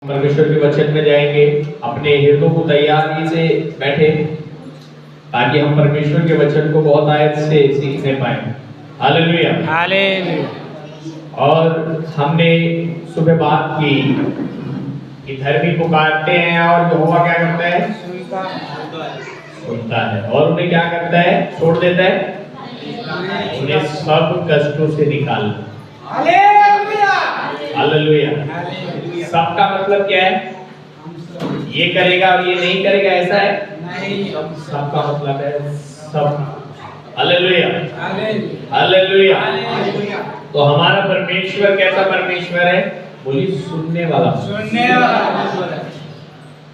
परमेश्वर के वचन में जाएंगे। अपने हृदय को तैयारी से बैठे ताकि हम परमेश्वर के वचन को बहुत आयत से सीखने पाए। Hallelujah hallelujah. और हमने सुबह बात की कि धर्मी पुकारते हैं और यहोवा क्या करता है? सुनता है। और उन्हें क्या करता है? छोड़ देता है, उन्हें सब कष्टों से निकाल। Hallelujah hallelujah. सबका मतलब क्या है? ये करेगा और ये नहीं करेगा, ऐसा है नहीं। सबका मतलब है सब। Hallelujah hallelujah. तो हमारा परमेश्वर कैसा परमेश्वर है? बोलिए सुनने वाला परमेश्वर है।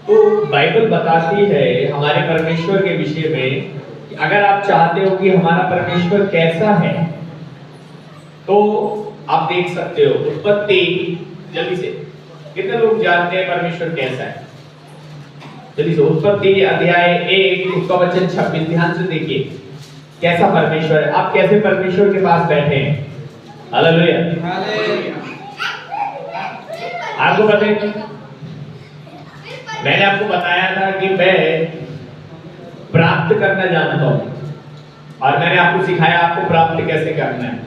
तो बाइबल बताती है हमारे परमेश्वर के विषय में कि अगर आप चाहते हो कि हमारा परमेश्वर कैसा है तो आप देख सकते हो उत्पत्ति। जल्दी से, कितने लोग जानते हैं परमेश्वर कैसा है? जल्दी से, उत्पत्ति अध्याय 1 उसका वचन 26, ध्यान से देखिए कैसा परमेश्वर है। आप कैसे परमेश्वर के पास बैठे हैं? Hallelujah hallelujah. आपको पता है, मैंने आपको बताया था कि मैं प्राप्त करना जानता हूं और मैंने आपको सिखाया आपको प्राप्त कैसे करना है।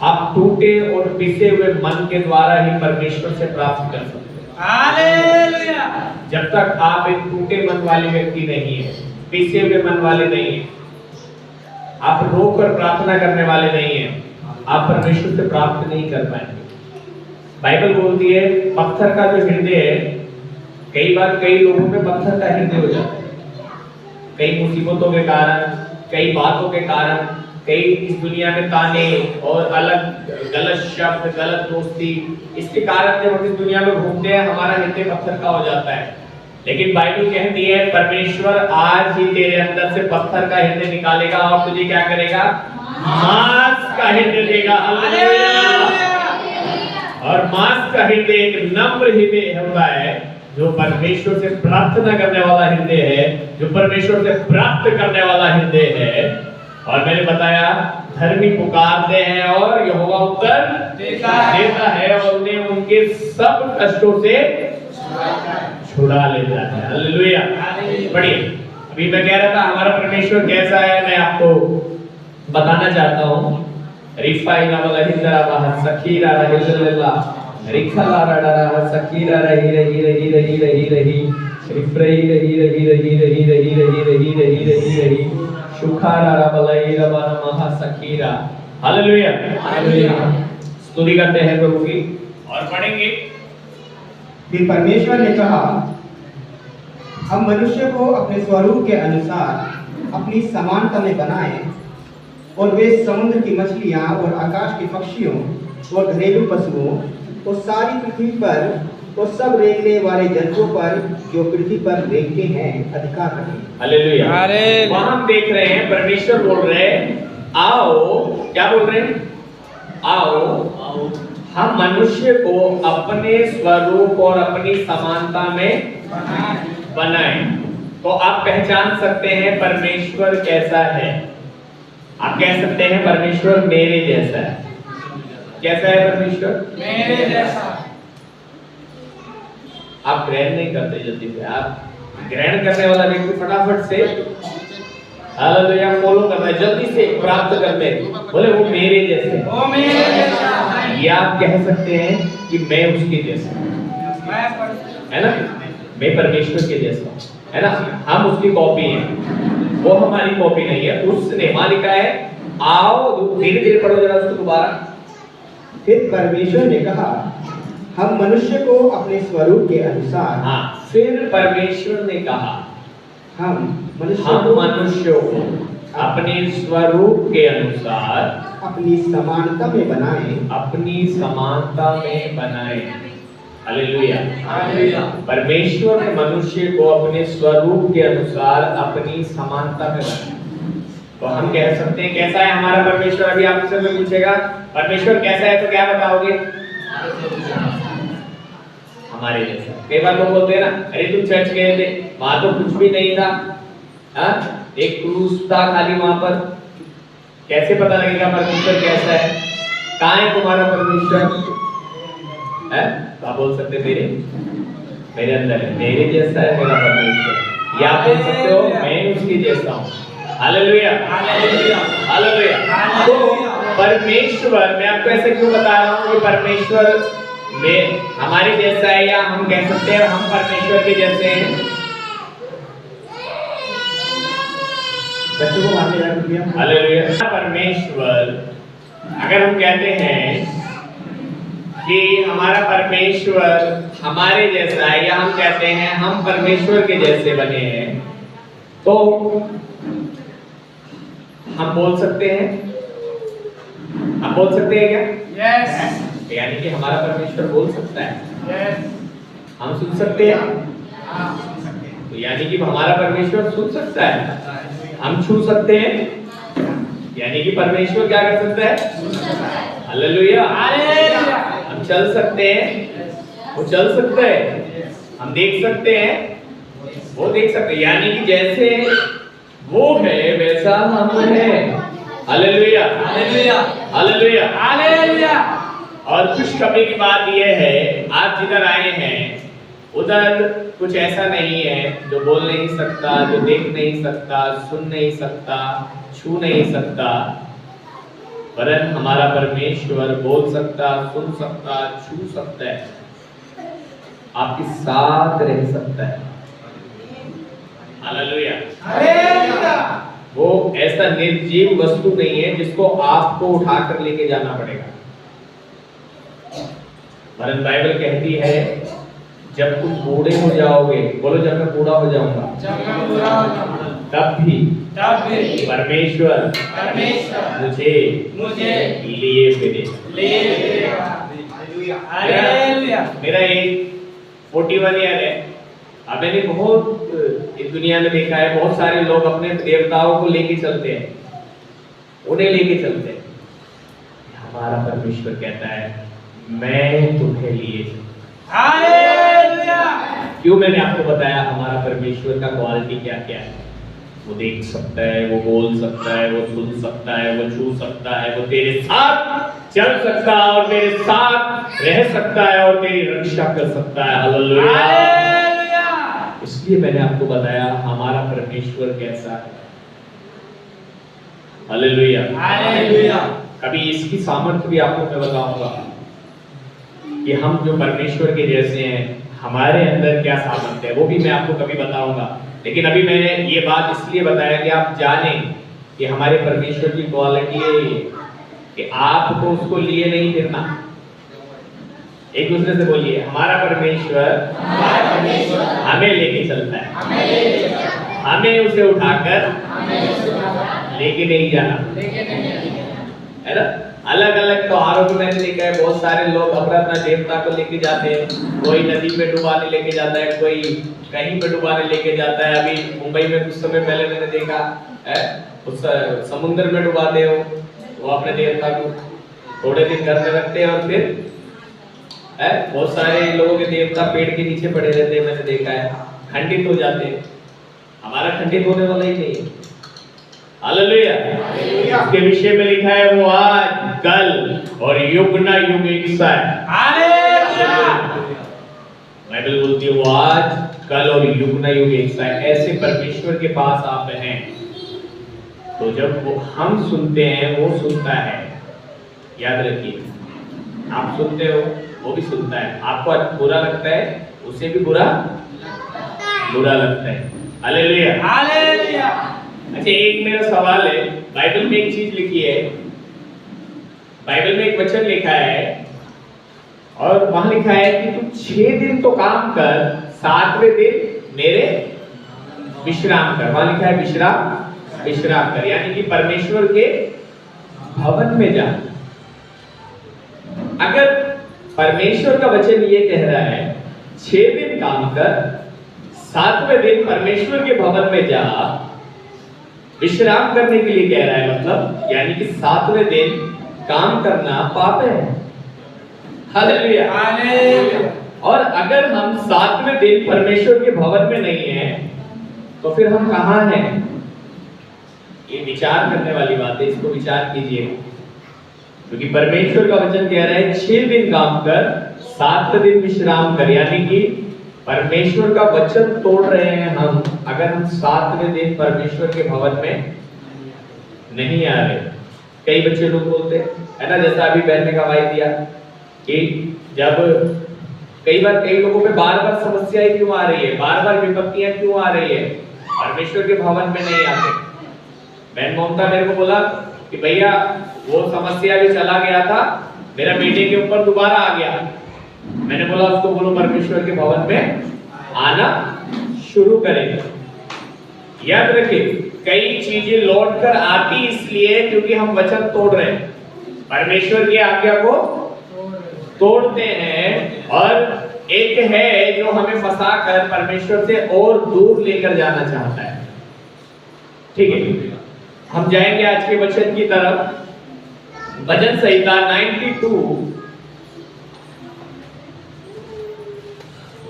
आप टूटे और पिसे हुए मन के द्वारा ही परमेश्वर से प्राप्त कर सकते हैं। हालेलुया। जब तक आप एक टूटे मन वाले व्यक्ति नहीं है, पिसे हुए मन वाले नहीं है, आप रोकर प्रार्थना करने वाले नहीं है, आप परमेश्वर से प्राप्त नहीं कर पाएंगे। बाइबल बोलती है पत्थर का जो हृदय है, कई बार कई लोगों में पत्थर का हृदय हो जाता है, कई मुसीबतों के कारण, कई बातों के कारण, कई इस दुनिया में ताने और अलग गलत शब्द, गलत दोस्ती, इसके कारण जब हम इस दुनिया में घूमते हैं हमारा हृदय पत्थर का हो जाता है। लेकिन बाइबल कहती है परमेश्वर आज ही तेरे अंदर से पत्थर का हृदय निकालेगा और तुझे क्या करेगा? मांस का हृदय देगा। और मांस का हृदय एक नम्र हृदय होता है जो परमेश्वर से प्रार्थना करने वाला हृदय है, जो परमेश्वर से प्राप्त करने वाला हृदय है। और मैंने बताया धर्मी पुकारते हैं और यहोवा उत्तर देता है और उन्हें उनके सब कष्टों से छुड़ा लेता है। हालेलुया। बढ़िए, अभी मैं कह रहा था हमारा परमेश्वर कैसा है, मैं आपको बताना चाहता हूँ। रिफाइना वाला हिंदरा बाहर सखीरा रहिल्ला रिखला रडरा सखीरा रही रही रही रही रही रही रिफ्रही रही रही रही रही रही रही रही रही रही रही शुखारा रबलाई रबाना महा सखीरा। Hallelujah hallelujah. स्तुति करते हैं प्रभु की और पढ़ेंगे। फिर परमेश्वर ने कहा, हम मनुष्य को अपने स्वरूप के अनुसार अपनी समानता में बनाएं और वे समुद्र की मछलियां और आकाश के पक्षियों और घरेलू पशुओं और सारी पृथ्वी पर और सब रेंगने वाले जंतुओं पर जो पृथ्वी पर रेंगते हैं अधिकार रखें। हालेलुया। वहां हम देख रहे हैं परमेश्वर बोल रहे हैं आओ, क्या बोल रहे हैं? आओ हम मनुष्य को अपने स्वरूप और अपनी समानता में बनाएं। तो आप पहचान सकते हैं परमेश्वर कैसा है। आप कह सकते हैं परमेश्वर मेरे जैसा है। कैसा है परमेश्वर? मेरे जैसा। आप ग्रहण नहीं करते जल्दी से, आप ग्रहण करने वाला व्यक्ति फटाफट से हालेलुया फॉलो करता है, जल्दी से प्राप्त करते हैं। बोले वो मेरे जैसे, वो मेरे जैसा। ये आप कह सकते हैं कि मैं उसके जैसा, है ना? मैं परमेश्वर के जैसा, है ना? हम उसकी कॉपी हैं, वो हमारी कॉपी नहीं है। उसने वहां लिखा है आओ, धीरे धीरे पढ़ो जरा उसको दोबारा। फिर परमेश्वर ने कहा, हम मनुष्य को अपने स्वरूप के अनुसार। हाँ, फिर परमेश्वर ने कहा हम मनुष्य को अपने स्वरूप के अनुसार अपनी समानता में बनाएं। अपनी समानता में बनाएं। Hallelujah hallelujah. परमेश्वर ने मनुष्य को अपने स्वरूप के अनुसार अपनी समानता में बनाया। तो हम कह सकते हैं कैसा है हमारा परमेश्वर? अभी आपसे कोई पूछेगा परमेश्वर कैसा है तो क्या बताओगे? हमारे जैसा। कई बार लोग बोलते हैं ना, अरे तुम चर्च गए थे, वहां तो कुछ भी नहीं था, एक क्रूस था खाली वहां पर। कैसे पता लगेगा परमेश्वर कैसा है? कहाँ है तुम्हारा परमेश्वर? है तो आप बोल सकते मेरे मेरे अंदर है, मेरे जैसा है मेरा परमेश्वर। या आप बोल सकते हो मैं उसके जैसा हूँ। Hallelujah, hallelujah, hallelujah. तो परमेश्वर, मैं आपको ऐसे क्यों बता रहा हूँ कि परमेश्वर में हमारे जैसा है, या हम कह सकते हैं हम परमेश्वर के जैसे हैं। बच्चों को आगे याद किया। हालेलुया। परमेश्वर, अगर हम कहते हैं कि हमारा परमेश्वर हमारे जैसा है, या हम कहते हैं हम परमेश्वर के जैसे बने हैं, तो हम बोल सकते हैं, हम बोल सकते हैं क्या? यस। यानी कि हमारा परमेश्वर बोल सकता है, यस। हम सुन सकते हैं, हाँ, सुन सकते हैं। तो यानी कि हमारा परमेश्वर सुन सकता है, हम छू सकते हैं, यानी कि परमेश्वर क्या कर सकता है? Hallelujah, hallelujah. हम चल सकते हैं, वो चल सकता है, हम देख सकते हैं, वो देख सकते हैं, यानी कि जैसे वो है वैसा हम हैं। Hallelujah, hallelujah, hallelujah, hallelujah. और खुशखबरी की बात यह है, आप जिधर आए हैं उधर कुछ ऐसा नहीं है जो बोल नहीं सकता, जो देख नहीं सकता, सुन नहीं सकता, छू नहीं सकता, वरन हमारा परमेश्वर बोल सकता, सुन सकता, छू सकता है, आपके साथ रह सकता है। Hallelujah, hallelujah. वो ऐसा निर्जीव वस्तु नहीं है जिसको आपको उठाकर लेके जाना पड़ेगा, वरन बाइबल कहती है जब तुम बूढ़े हो जाओगे, बोलो जब मैं बूढ़ा हो जाऊंगा, जब मैं पूरा हो जाऊंगा, तब भी परमेश्वर मुझे लिए फिरेगा। हालेलुया। मेरा एक 41 ईयर है। अब मैंने बहुत इस दुनिया में देखा है, बहुत सारे लोग अपने देवताओं को लेके चलते हैं, उन्हें लेके चलते हैं। हमारा परमेश्वर कहता है मैं तुम्हें लिए। हालेलुया। क्यों? मैंने आपको बताया हमारा परमेश्वर का क्वालिटी क्या क्या है। वो देख सकता है, वो बोल सकता है, वो सुन सकता है, वो छू सकता है, वो तेरे साथ चल सकता है और मेरे साथ रह सकता है और तेरी रक्षा कर सकता है। हालेलुया। इसलिए मैंने आपको बताया हमारा परमेश्वर कैसा है। Hallelujah, hallelujah. कभी इसकी सामर्थ्य भी आपको मैं बताऊंगा कि हम जो परमेश्वर के जैसे हैं हमारे अंदर क्या सामर्थ्य है, वो भी मैं आपको कभी बताऊंगा। लेकिन अभी मैंने ये बात इसलिए बताया कि आप जानें कि हमारे परमेश्वर की क्वालिटी है ये, कि आपको उसको लिए नहीं फिरना। एक दूसरे से बोलिए हमारा परमेश्वर हमें लेके चलता है, हमें उसे उठाकर लेके नहीं जाना, है ना। अलग अलग त्योहारों को मैंने देखा है, बहुत सारे लोग अपना देवता को लेके जाते हैं, कोई नदी में डुबाने लेके जाता है, कोई कहीं पे डुबाने लेके जाता है। अभी मुंबई में कुछ समय पहले मैंने देखा है, उस समुद्र में डुबाते हो वो अपने देवता को, थोड़े दिन घर में रखते हैं और फिर बहुत सारे लोगों के देवता पेड़ के नीचे पड़े रहते हैं, मैंने देखा है, खंडित हो जाते हैं। हमारा खंडित होने वाला ही नहीं है। हालेलुया। इसके विषय में लिखा है वो आज कल और युग ना युग एक सा है। हालेलुया। बाइबल बोलती है वो आज कल और युग ना युग एक सा है। ऐसे परमेश्वर के पास आप हैं, तो जब वो हम सुनते हैं वो सुनता है। याद रखिए, आप सुनते हो वो भी सुनता है। आपको बुरा लगता है उसे भी बुरा लगता है। Hallelujah, hallelujah. अच्छा, एक मेरा सवाल है, बाइबल में एक चीज लिखी है, बाइबल में एक वचन लिखा है और वहां लिखा है कि तू 6 दिन तो काम कर, 7वें दिन मेरे विश्राम कर। वहां लिखा है विश्राम कर, यानी कि परमेश्वर के भवन में जा। अगर परमेश्वर का वचन ये कह रहा है 6 दिन काम कर, 7वें दिन परमेश्वर के भवन में जा, विश्राम करने के लिए कह रहा है, मतलब यानी कि 7वें दिन काम करना पाप है। Hallelujah, hallelujah. और अगर हम 7वें दिन परमेश्वर के भवन में नहीं हैं, तो फिर हम कहां हैं? ये विचार करने वाली बात है, इसको विचार कीजिए, क्योंकि परमेश्वर का वचन कह रहा है 6 दिन काम कर, 7वें दिन विश्राम कर, यानी कि परमेश्वर का वचन तोड़ रहे हैं हम, अगर हम 7वें दिन परमेश्वर के भवन में नहीं आ रहे। कई बच्चे लोग बोलते है ना, जैसा अभी बहन ने गवाही दिया कि जब कई बार कई लोगों पे बार-बार समस्याएं क्यों आ रही है, बार-बार विपत्तियां क्यों आ रही है, परमेश्वर के भवन में नहीं आते। बहन ममता मेरे को बोला कि भैया वो समस्या भी चला गया था, मेरा बेटे के ऊपर दोबारा आ गया। मैंने बोला उसको बोलो परमेश्वर के भवन में आना शुरू करें। याद रखिए, कई चीजें लौट कर आती इसलिए क्योंकि हम वचन तोड़ रहे हैं, परमेश्वर की आज्ञा को तोड़ते हैं। और एक है जो हमें फंसा कर परमेश्वर से और दूर लेकर जाना चाहता है। ठीक है, हम जाएंगे आज के वचन की तरफ। भजन संहिता 92।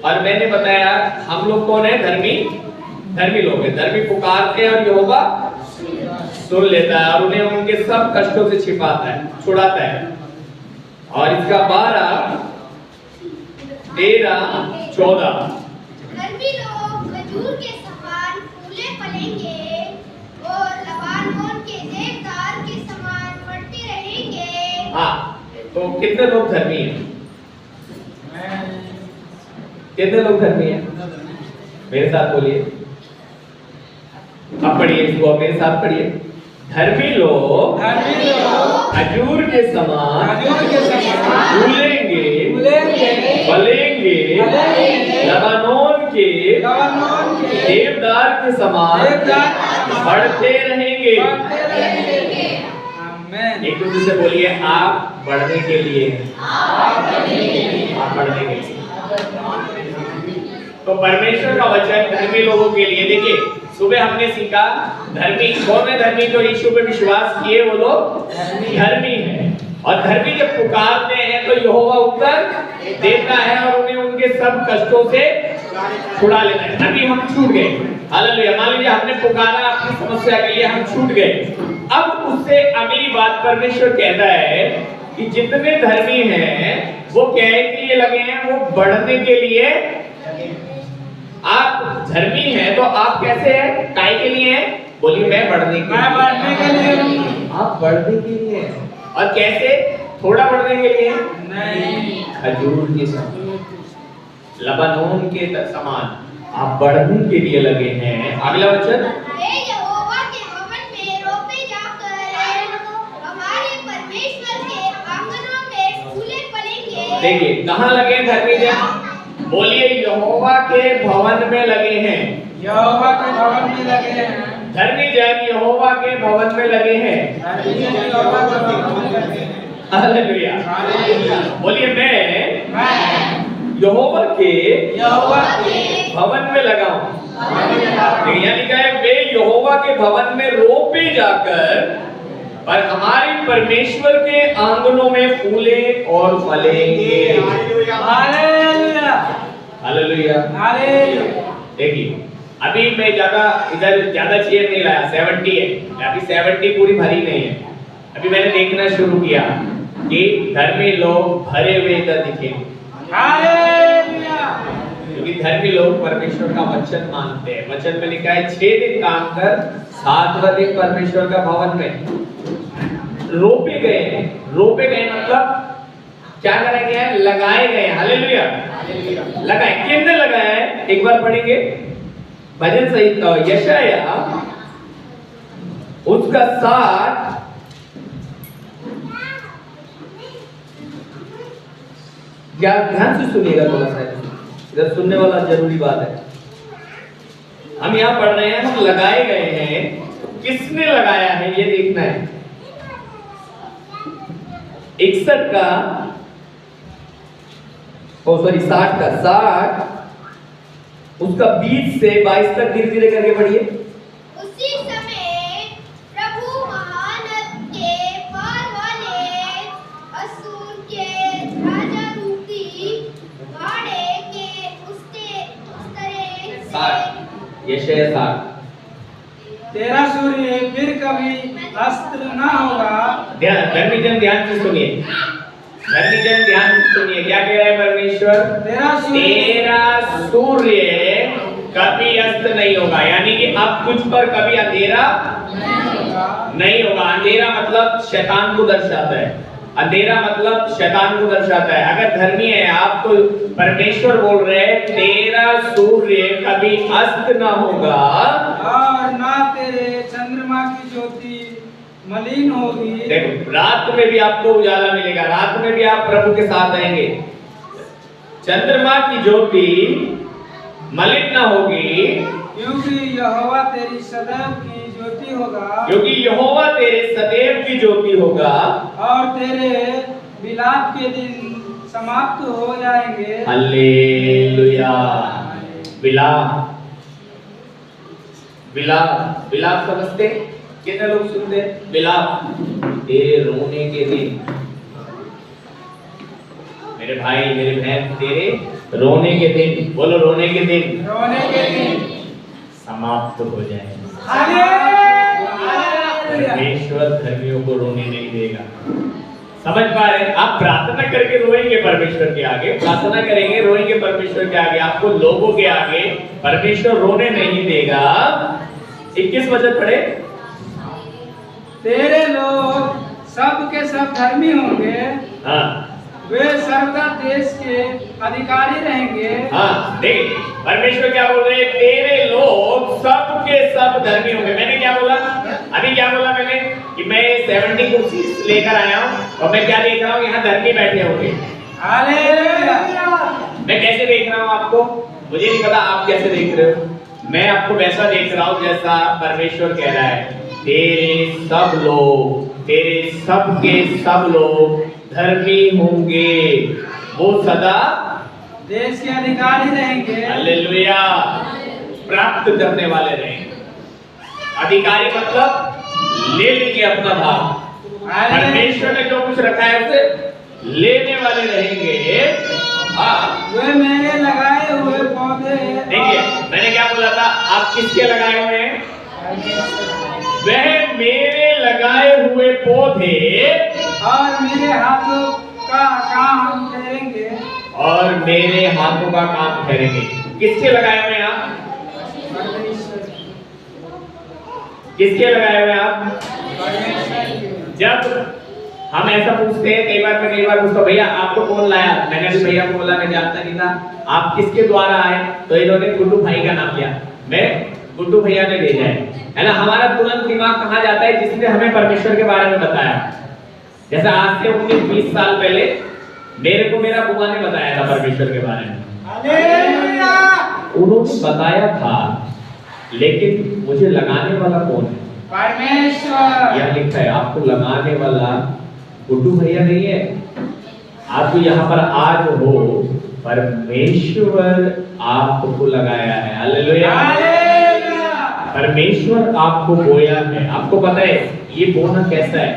और मैंने बताया हम लोग कौन है, धर्मी लोग हैं। धर्मी पुकारते हैं और यहोवा सुन लेता है और उन्हें उनके सब कष्टों से छिपाता है, छुड़ाता है। और इसका 12, 13, 14। धर्मी लोग खजूर के समान फूले फलेंगे और लबानोन के देवदार के समान बढ़ते रहेंगे। हाँ, तो कितने लोग धर्मी हैं? कितने लोग धर्मी हैं? मेरे साथ बोलिए। अब पढ़िए इसको, मेरे साथ पढ़िए। धर्मी लोग खजूर के समान फूलेंगे, फलेंगे, लबानोन के देवदार के समान बढ़ते रहेंगे। एक दूसरे से बोलिए, आप बढ़ने के लिए, आप बढ़ने के लिए। तो परमेश्वर का वचन धर्मी लोगों के लिए। देखिए, सुबह हमने सीखा धर्मी कौन है? धर्मी जो यीशु पे विश्वास किए वो लोग धर्मी हैं। और धर्मी जब पुकारते हैं तो यहोवा उत्तर देता है और उन्हें उनके सब कष्टों से छुड़ा लेता है। अभी हम छूट गए, हालेलुया। मान लीजिए हमने पुकारा अपनी समस्या के लिए, हम छूट गए। अब उससे अगली बात परमेश्वर कहता है कि जितने धर्मी हैं वो क्या के लिए लगे हैं? वो बढ़ने के लिए। आप धर्मी हैं तो आप कैसे हैं? काय के लिए हैं? बोलिए, मैं बढ़ने के लिए। बढ़ने के लिए। आप बढ़ने के लिए हैं। और कैसे? थोड़ा बढ़ने के लिए नहीं, खजूर के समान, लबानोन के समान आप बढ़ने के लिए लगे हैं। अगला वचन, हे यहोवा के भवन में रोपे जाकर हमारे परमेश्वर के आंगनों में फूले फलेंगे। देखिए कहाँ लगे हैं धर्मी जन? बोलिए, यहोवा के भवन में लगे हैं। यहोवा के भवन में लगे हैं। धर्मी जन यहोवा के भवन में लगे हैं। यहोवा के भवन में लगे हैं। हालेलुया। बोलिए, मैं यहोवा के भवन में लगा हूं। यानी क्या है? वे यहोवा के भवन में रोपे जाकर और हमारे परमेश्वर के आंगनों में फूले और फलेंगे। Hallelujah, hallelujah, hallelujah. देखिए अभी मैं इधर ज्यादा चेयर नहीं लाया, 70 है अभी, 70 पूरी भरी नहीं है। अभी मैंने देखना शुरू किया कि धर्मी लोग भरे हुए इधर दिखेंगे। हालेलुया। क्योंकि धर्मी लोग परमेश्वर का वचन मानते हैं। वचन में लिखा है 6 दिन काम कर, 7वां दिन परमेश्वर का भवन में रोपे गए। रोपे गए मतलब क्या कराया गया है? लगाए गए। हालेलुया, लगाए। किसने लगाया है? एक बार पढ़ेंगे भजन संहिता यशाया उसका 60। क्या ध्यान से सुनिएगा थोड़ा सा, इधर सुनने वाला जरूरी बात है। हम यहाँ पढ़ रहे हैं, हम लगाए गए हैं। किसने लगाया है ये देखना है। 61 का 60 का 60 उसका 20 से 22 तक धीरे धीरे करके पढ़िए। उसी समय प्रभु महानद के पार वाले असुर के राजा रूपी घाड़े के उस यशाया 60। तेरा सूर्य फिर कभी अस्त न होगा। ध्यान से सुनिए। धर्मी जन ध्यान से सुनिए, क्या कह रहा है परमेश्वर? तेरा सूर्य कभी अस्त नहीं होगा, यानी कि अब तुझ पर कभी अंधेरा नहीं होगा। अंधेरा मतलब शैतान को दर्शाता है, अंधेरा मतलब शैतान को दर्शाता है। अगर धर्मी है आप तो परमेश्वर बोल रहे हैं तेरा सूर्य कभी अस्त ना होगा और ना तेरे चंद्रमा की ज्योति मलिन होगी। देखो, रात में भी आपको उजाला मिलेगा, रात में भी आप प्रभु के साथ रहेंगे। चंद्रमा की ज्योति मलिन ना होगी, क्योंकि यहोवा तेरी सदैव की ज्योति होगा, क्योंकि यहोवा तेरे सदैव की ज्योति होगा और तेरे विलाप के दिन समाप्त हो जाएंगे। हालेलुया। विलाप, विलाप, विलाप समझते? कितने लोग सुनते हैं विलाप? तेरे रोने के दिन, मेरे भाई मेरे बहन, तेरे रोने के दिन, बोलो रोने के दिन, रोने के दिन समाप्त हो जाए। हालेलुया। परमेश्वर धर्मियों को रोने नहीं देगा। समझ पा रहे हैं? आप प्रार्थना करके रोएंगे परमेश्वर के आगे, प्रार्थना करेंगे रोएंगे परमेश्वर के आगे, आपको लोगों के आगे परमेश्वर रोने नहीं देगा। 21 वचन पढ़े। तेरे लोग सब के सब धर्मी होंगे, हाँ वे सर्वदा देश के अधिकारी रहेंगे। हाँ, देखिए परमेश्वर क्या बोल रहे हैं? तेरे लोग सब के सब धर्मी होंगे। मैंने क्या बोला अभी? क्या बोला मैंने? कि मैं 70 कुर्सी लेकर आया हूँ और मैं क्या देख रहा हूँ? यहाँ धर्मी बैठे होंगे। हालेलुया। मैं कैसे देख रहा हूँ आपको? मुझे नहीं पता आप कैसे देख रहे हो। मैं आपको वैसा देख रहा हूँ जैसा परमेश्वर कह रहा है। तेरे सब लोग, तेरे सब के सब लोग धर्मी होंगे, वो सदा देश के अधिकारी रहेंगे। हालेलुया, प्राप्त करने वाले रहेंगे। अधिकारी मतलब ले लेंगे अपना भाग। परमेश्वर ने जो कुछ रखा है उसे लेने वाले रहेंगे। हाँ, वे मेरे लगाए हुए पौधे। देखिए मैंने क्या बोला था? आप किसके लगाए हुए हैं? वह मेरे लगाए हुए पौधे और मेरे हाथों का काम करेंगे। और मेरे हाथों का काम करेंगे। किसके लगाए हुए हैं आप? किसके लगाए हुए हैं आप? जब हम ऐसा पूछते हैं, कई बार पूछता हूं, भैया आपको कौन लाया? मैंने अभी भैया को बोला मैं जानता नहीं था। आप किसके द्वारा आए? तो इन्होंने गुड्डू भाई का नाम लिया। मैं गुड्डू भैया ने भेजा है ना। हमारा तुरंत दिमाग कहाँ जाता है? जिसने हमें परमेश्वर के बारे में बताया। जैसा आज से 19-20 साल पहले मेरे को मेरा बुआ ने बताया था परमेश्वर के बारे में। हालेलुया। उन्होंने बताया था, लेकिन मुझे लगाने वाला कौन है? परमेश्वर। यह लिखा है आपको लगाने वाला गुड्डू भैया नहीं है। आप तो यहाँ पर आज हो, परमेश्वर आपको लगाया है। हालेलुया। परमेश्वर आपको बोया है। आपको पता है ये बोना कैसा है?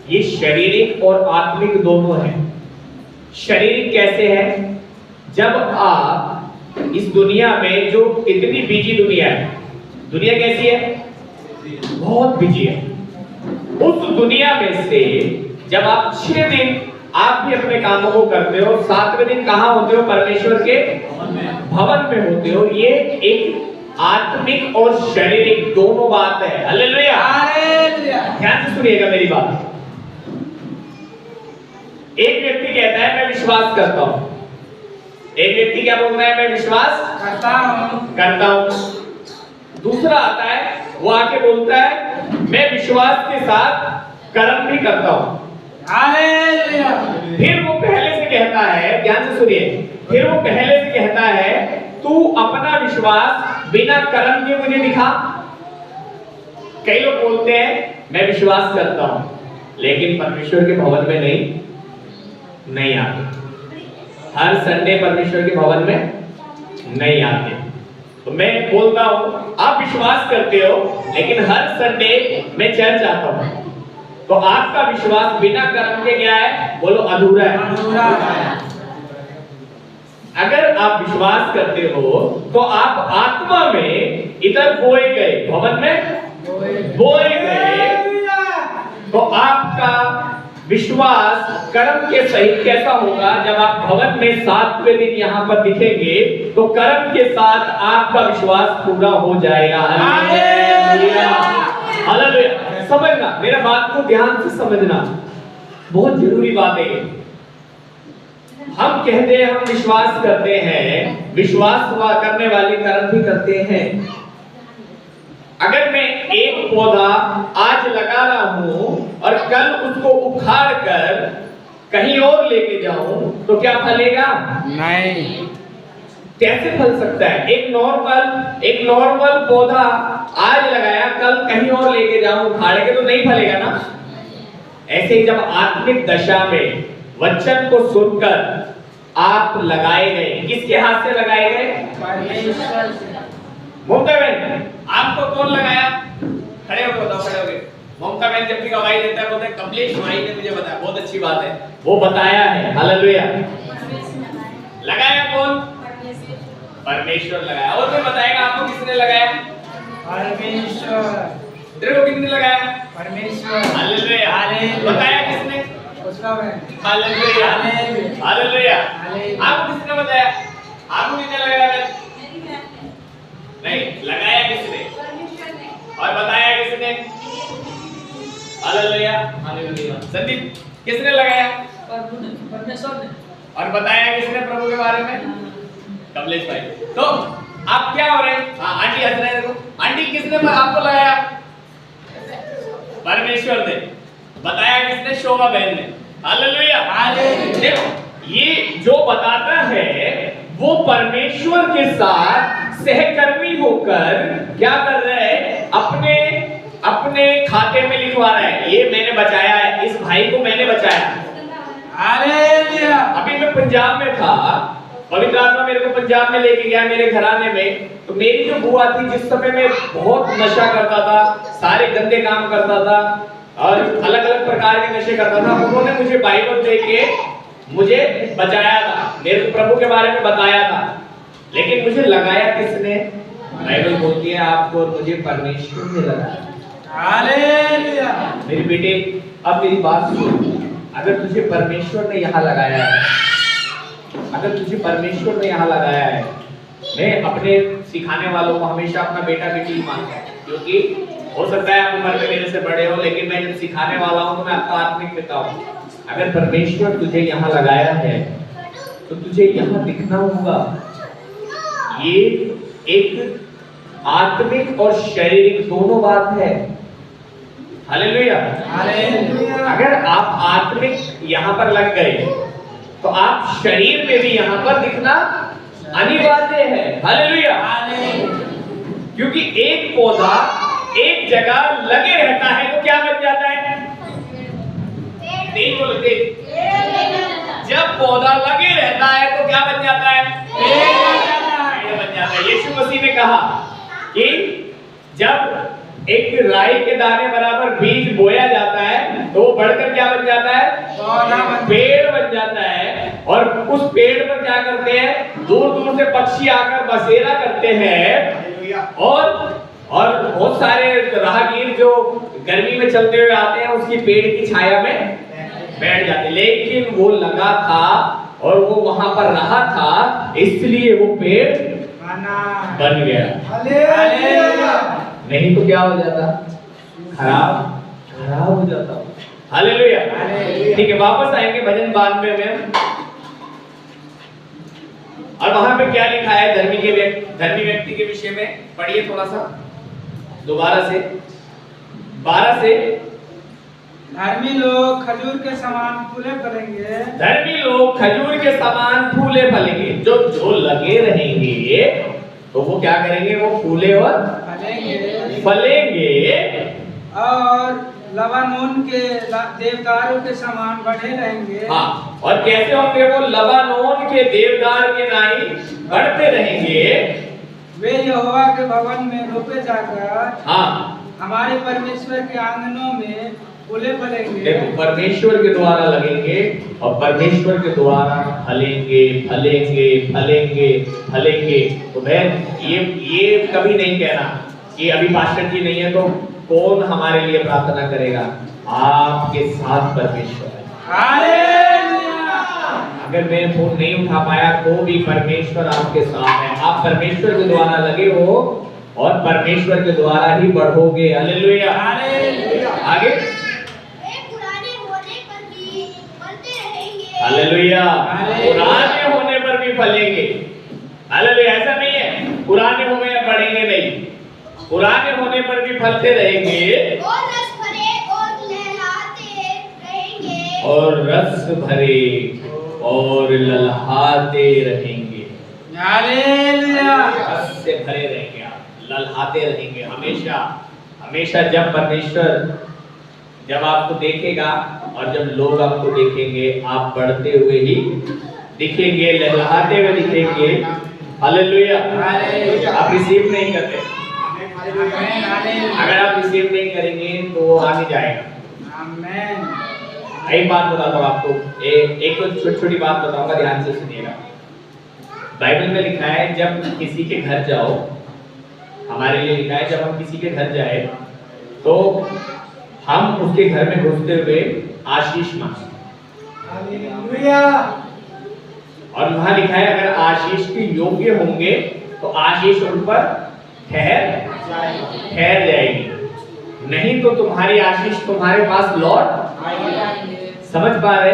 ये शारीरिक और आत्मिक दोनों है। शारीरिक कैसे है? जब आप इस दुनिया में, जो इतनी बिजी दुनिया है, दुनिया कैसी है? बहुत बिजी है। उस दुनिया में से जब आप 6 दिन आप भी अपने कामों को करते हो, 7वें दिन कहाँ होते हो? परमेश्वर के भवन में होते हो। ये एक आत्मिक और शारीरिक दोनों बात है। हालेलुया। ध्यान से सुनिएगा मेरी बात। एक व्यक्ति कहता है मैं विश्वास करता हूं। एक व्यक्ति क्या बोलता है? मैं विश्वास करता हूं। दूसरा आता है, वो आके बोलता है मैं विश्वास के साथ कर्म भी करता हूं। हालेलुया। फिर वो पहले से कहता है, ध्यान से सुनिए, फिर वो पहले से कहता है तू अपना विश्वास बिना कर्म के मुझे दिखा। कई लोग बोलते हैं मैं विश्वास करता हूं, लेकिन परमेश्वर के भवन में नहीं आते। हर संडे परमेश्वर के भवन में नहीं आते। तो मैं बोलता हूं आप विश्वास करते हो, लेकिन हर संडे मैं चर्च आता हूं। तो आपका विश्वास बिना कर्म के क्या है? बोलो अधूरा है। अगर आप विश्वास करते हो तो आप आत्मा में इधर बोए गए, भवन में बोए गए, तो आपका विश्वास कर्म के सहित कैसा होगा? जब आप भवन में 7वें दिन यहाँ पर दिखेंगे तो कर्म के साथ आपका विश्वास पूरा हो जाएगा। Hallelujah, hallelujah. समझना, मेरा बात को ध्यान से समझना, बहुत जरूरी बात है। हम कहते हैं हम विश्वास करते हैं, विश्वास करने वाले कर्म भी करते हैं। अगर मैं एक पौधा आज लगा रहा हूं और कल उसको उखाड़ कर कहीं और लेके जाऊं तो क्या फलेगा? नहीं। कैसे फल सकता है? एक नॉर्मल पौधा आज लगाया, कल कहीं और लेके जाऊं उखाड़ के तो नहीं फलेगा ना। ऐसे ही जब आत्मिक दशा में वचन को सुनकर आप लगाए गए, किसके हाथ से लगाए गए? परमेश्वर से। ममता बहन, आपको कौन लगाया? खड़े होकर बताओ, खड़े होकर। ममता बहन जब भी गवाही देता है बोलते हैं कमलेश भाई ने मुझे बताया, बहुत अच्छी बात है, वो बताया है। हालेलुया। लगाया कौन? परमेश्वर लगाया। और कोई बताएगा आपको किसने लगाया? परमेश्वर। तेरे को किसने लगाया? परमेश्वर। हालेलुया। बताया किसने? Hallelujah, hallelujah. आपको किसने बताया? आपको किसने लगाया? नहीं, लगाया किसने? और बताया किसने? Hallelujah, hallelujah. संदीप, किसने लगाया? परमेश्वर ने। और बताया किसने प्रभु के बारे में? कमलेश भाई। तो आप क्या हो रहे हैं? हाँ, आंटी हंस रहे हैं। देखो आंटी, किसने आपको लगाया? परमेश्वर ने। बताया किसने? शोभा बहन ने। Hallelujah, hallelujah. देखो, ये जो बताता है वो परमेश्वर के साथ सहकर्मी होकर क्या कर रहा है? अपने खाते में लिखवा रहा है, ये मैंने बचाया है, इस भाई को मैंने बचाया। हालेलुया। अभी मैं पंजाब में था, पवित्र आत्मा मेरे को पंजाब में लेके गया, मेरे घराने में। तो मेरी जो बुआ थी, जिस समय मैं बहुत नशा करता था, सारे गंदे काम करता था और अलग अलग प्रकार के नशे करता था, उन्होंने मुझे बाइबल दे के मुझे बचाया था, मेरे प्रभु के बारे में बताया था। लेकिन मुझे लगाया किसने? बाइबल बोलती है आपको और मुझे परमेश्वर ने लगाया। हालेलुया। मेरी बेटे, अब मेरी बात सुन। अगर तुझे परमेश्वर ने यहाँ लगाया है, अगर तुझे परमेश्वर ने यहाँ लगाया है, मैं अपने सिखाने वालों को हमेशा अपना बेटा बेटी मानता हूँ, क्योंकि हो सकता है आप उम्र में मेरे से बड़े हो, लेकिन मैं जब सिखाने वाला हूँ तो मैं आपका आत्मिक पिता हूँ। अगर परमेश्वर तुझे यहाँ लगाया है तो तुझे यहाँ दिखना होगा। ये एक आत्मिक और शारीरिक दोनों बात है। Hallelujah, hallelujah. अगर आप आत्मिक यहाँ पर लग गए तो आप शरीर में भी यहाँ पर दिखना अनिवार्य है। हालेलुया, क्योंकि एक पौधा एक जगह लगे रहता है तो क्या बन जाता है? नहीं बोलते। जब पौधा लगे रहता है तो क्या बन जाता है? पेड़ बन जाता है। यीशु मसीह ने कहा कि जब एक राई के दाने बराबर बीज बोया जाता है तो वो बढ़कर क्या बन जाता है? पेड़ बन जाता है। और उस पेड़ पर क्या करते हैं? दूर दूर से पक्षी आकर बसेरा करते हैं और बहुत सारे राहगीर जो गर्मी में चलते हुए आते हैं उसकी पेड़ की छाया में बैठ जाते। लेकिन वो लगा था और वो वहां पर रहा था, इसलिए वो पेड़ बन गया। नहीं तो क्या हो जाता? खराब हो जाता। हालेलुया। ठीक है, वापस आएंगे भजन 92 में। और वहां पे क्या लिखा है धर्मी व्यक्ति के विषय में? पढ़िए थोड़ा सा दोबारा से 12 से। धर्मी लोग खजूर के समान फूले फलेंगे। धर्मी लोग खजूर के समान फूले फलेंगे। जो लगे रहेंगे तो वो क्या करेंगे? वो फूले और फलेंगे और लबानोन के देवदारों के समान बढ़े रहेंगे। हाँ, और कैसे होंगे वो? लबानोन के देवदार के नाई बढ़ते रहेंगे। वे यहोवा के भवन में रोपे जाकर हाँ, हमारे परमेश्वर के आंगनों में फूले फलेंगे। देखो, परमेश्वर के द्वारा लगेंगे और परमेश्वर के द्वारा फलेंगे फलेंगे फलेंगे फलेंगे। तो बहन, ये कभी नहीं कहना कि अभी पास्टर जी नहीं है तो कौन हमारे लिए प्रार्थना करेगा? आपके साथ परमेश्वर है। हालेलुया। अगर मैं फोन नहीं उठा पाया तो भी परमेश्वर आपके साथ है। आप परमेश्वर के द्वारा लगे हो और परमेश्वर के द्वारा ही बढ़ोगे। हालेलुया। हालेलुया। आगे वे पुराने होने पर भी फलते रहेंगे। हालेलुया। हालेलुया। पुराने होने पर भी फलेंगे। हालेलुया। ऐसा नहीं है पुराने हो गए बढ़ेंगे नहीं, पुराने होने पर भी फलते रहेंगे और रस भरे और लहलाते रहेंगे। और रस भरे और ललहाते रहेंगे। हालेलुया। रस से भरे रहेंगे, आप ललहाते रहेंगे हमेशा। हमेशा जब परमेश्वर जब आपको देखेगा और जब लोग आपको देखेंगे, आप बढ़ते हुए ही दिखेंगे, ललहाते हुए दिखेंगे। हालेलुया। हालेलुया। आप रिसीव नहीं करते, आमेन। हालेलुया। अगर आप रिसीव नहीं करेंगे तो वो आगे जाएगा। आमेन। एक बात बताता हूँ आपको, एक तो छोटी बात बताऊंगा, ध्यान से सुनिएगा। बाइबल में लिखा है जब किसी के घर जाओ, हमारे लिए लिखा है जब हम किसी के घर जाए तो हम उसके घर में घुसते हुए आशीष मांगे। हालेलुया। और वहां लिखा है अगर आशीष के योग्य होंगे तो आशीष उन पर ठहर जाएगी, नहीं तो तुम्हारी आशीष तुम्हारे पास लौट। समझ पा रहे?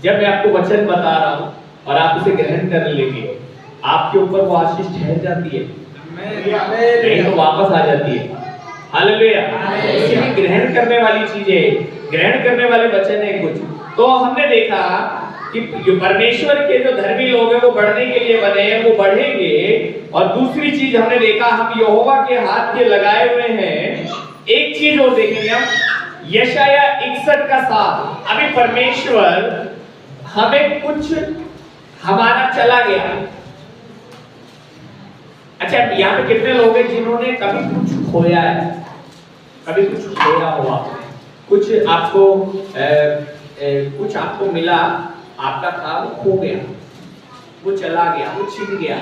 जब मैं आपको वचन बता रहा हूं और आप उसे ग्रहण करने लगे, आपके ऊपर वो आशीष ठहर जाती है, नहीं तो वापस आ जाती है। हालेलुया। इसलिए ग्रहण करने वाली चीजें, ग्रहण करने वाले वचन है कुछ। तो हमने देखा कि जो परमेश्वर के जो धर्मी लोग हैं वो बढ़ने के लिए बने हैं, वो बढ़ेंगे। और दूसरी चीज हमने देखा, हम यहोवा के हाथ के लगाए हुए हैं। एक चीज और देखेंगे हम, यशाया 61 का 7। अभी परमेश्वर हमें कुछ हमारा चला गया। अच्छा, यहाँ पे कितने लोग हैं जिन्होंने कभी कुछ खोया है, कभी कुछ खोया हुआ, कुछ आपको कुछ आपको मिला, आपका था, वो खो गया, वो चला गया, वो छिन गया,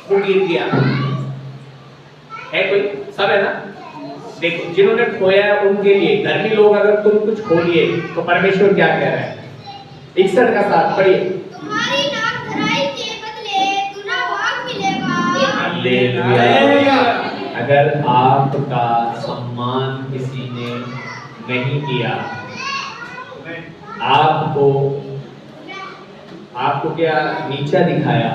वो गिर गया है? कोई सब है ना? देखो, जिन्होंने खोया है उनके लिए, धर्मी लोग अगर तुम कुछ खो लिए तो परमेश्वर क्या कह रहा है? 61 का 7 पढ़िए। तुम्हारी नाक धराई के बदले दुना भाग मिलेगा। हालेलुया। अगर आपका सम्मान किसी ने नहीं किया, आपको क्या नीचा दिखाया,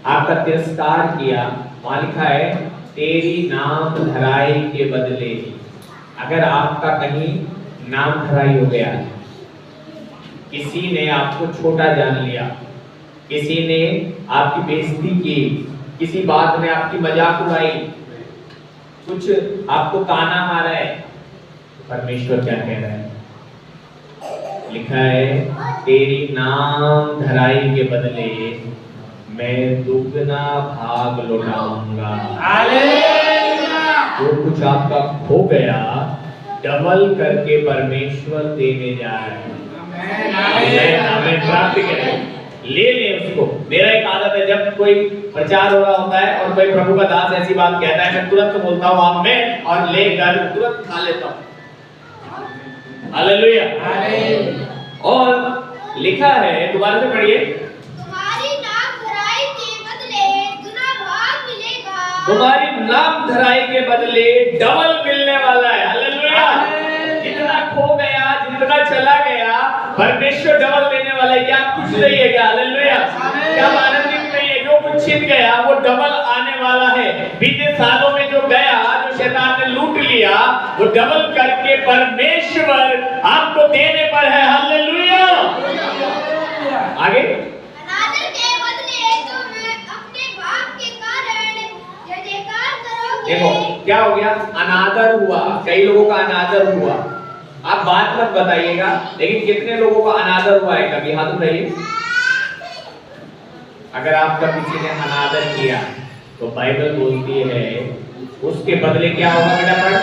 आपका तिरस्कार किया, वहां लिखा है तेरी नाम धराई के बदले। अगर आपका कहीं नाम धराई हो गया, किसी ने आपको छोटा जान लिया, किसी ने आपकी बेइज्जती की, किसी बात में आपकी मजाक उड़ाई, कुछ आपको ताना मारा है, परमेश्वर क्या कह रहा है? लिखा है तेरी नाम धराई के बदले मैं दुगना भाग लौटाऊंगा। हालेलुया। जो कुछ आपका खो गया, डबल करके परमेश्वर देने जा रहे हैं। हमें प्राप्त करें, ले ले उसको। मेरा एक आदत है, जब कोई प्रचार हो रहा होता है और कोई प्रभु का दास ऐसी बात कहता है, मैं तुरंत बोलता हूँ आप में, और लेकर तुरंत खा लेता हूँ। हालेलुया। और लिखा है, दोबारा से पढ़िए, तुम्हारी नाक धराई के बदले दुना भाग मिलेगा। तुम्हारी नाम धराई के बदले डबल मिलने वाला है। हालेलुया। जितना खो गया, जितना चला गया, परमेश्वर डबल देने वाला है। क्या खुश रहिए? क्या हालेलुया? क्या आनंदित रहिए? जो कुछ छिन गया वो डबल आने वाला है। बीते सालों में जो गया, जो शैतान ने लूट लिया, वो डबल करके परमेश्वर आपको देने पर है। हालेलुया। आगे, अनादर के बदले तुम अपने पाप के कारण जय जयकार करोगे। देखो क्या हो गया? अनादर हुआ, कई लोगों का अनादर हुआ। आप बात मत बताइएगा, लेकिन कितने लोगों का अनादर हुआ है? कभी हाथ उठाइए। अगर आपका किसी ने अनादर किया तो बाइबल बोलती है उसके बदले क्या होगा? बेटा पढ़,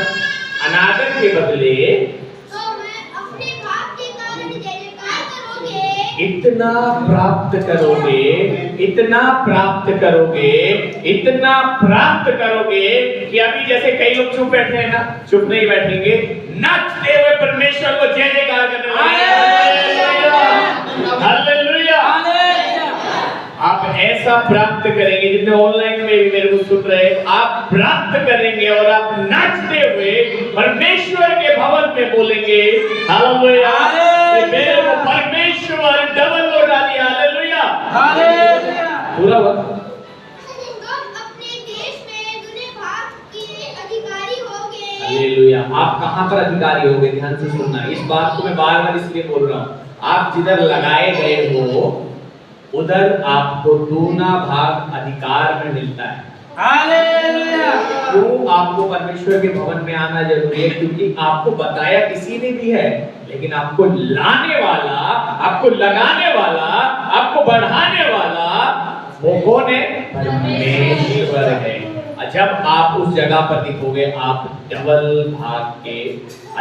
अनादर के बदले तो मैं अपने पाप के कारण जय जयकार करोगे। इतना प्राप्त करोगे, इतना प्राप्त करोगे, इतना प्राप्त करोगे कि अभी जैसे कई लोग चुप बैठे हैं ना, चुप नहीं बैठेंगे, नाचते हुए परमेश्वर को जय जयकार करने हालेलुया। आप ऐसा प्राप्त करेंगे, जितने ऑनलाइन में भी मेरे को सुन रहे हैं, आप प्राप्त करेंगे और आप नाचते हुए परमेश्वर के भवन में बोलेंगे हालेलुया, मेरे को परमेश्वर डबल लौटा दिया। हालेलुया, पूरा वक्त तुम अपने देश में दुनिया भाग के अधिकारी होगे। हालेलुया। आप कहां पर अधिकारी होगे, ध्यान से सुनना। इस बात को मैं बार बार इसलिए बोल रहा हूं, आप जिधर लगाए गए हो उधर आपको दूना भाग अधिकार में मिलता है। हालेलुया। क्यों आपको परमेश्वर के भवन में आना जरूरी है? क्योंकि आपको बताया किसी ने भी है, लेकिन आपको लाने वाला, आपको लगाने वाला, आपको बढ़ाने वाला वो कौन है? परमेश्वर है। जब आप उस जगह पर दिखोगे, आप डबल भाग के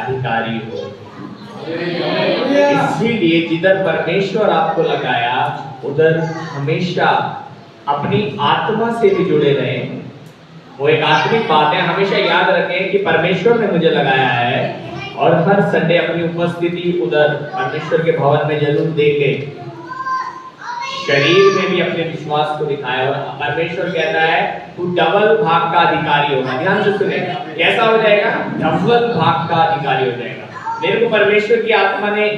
अधिकारी हो। इसीलिए जिधर परमेश्वर आपको लगाया उधर हमेशा अपनी आत्मा से भी जुड़े रहें। वो एक आत्मिक बात है, हमेशा याद रखें कि परमेश्वर ने मुझे लगाया है और हर संडे अपनी उपस्थिति उधर परमेश्वर के भवन में जरूर देंगे। शरीर में भी अपने विश्वास को दिखाया और परमेश्वर कहता है तू डबल भाग का अधिकारी होगा। ध्यान से सुने, कैसा हो जाएगा? डबल भाग का अधिकारी हो जाएगा। मेरे को परमेश्वर की आत्मा ने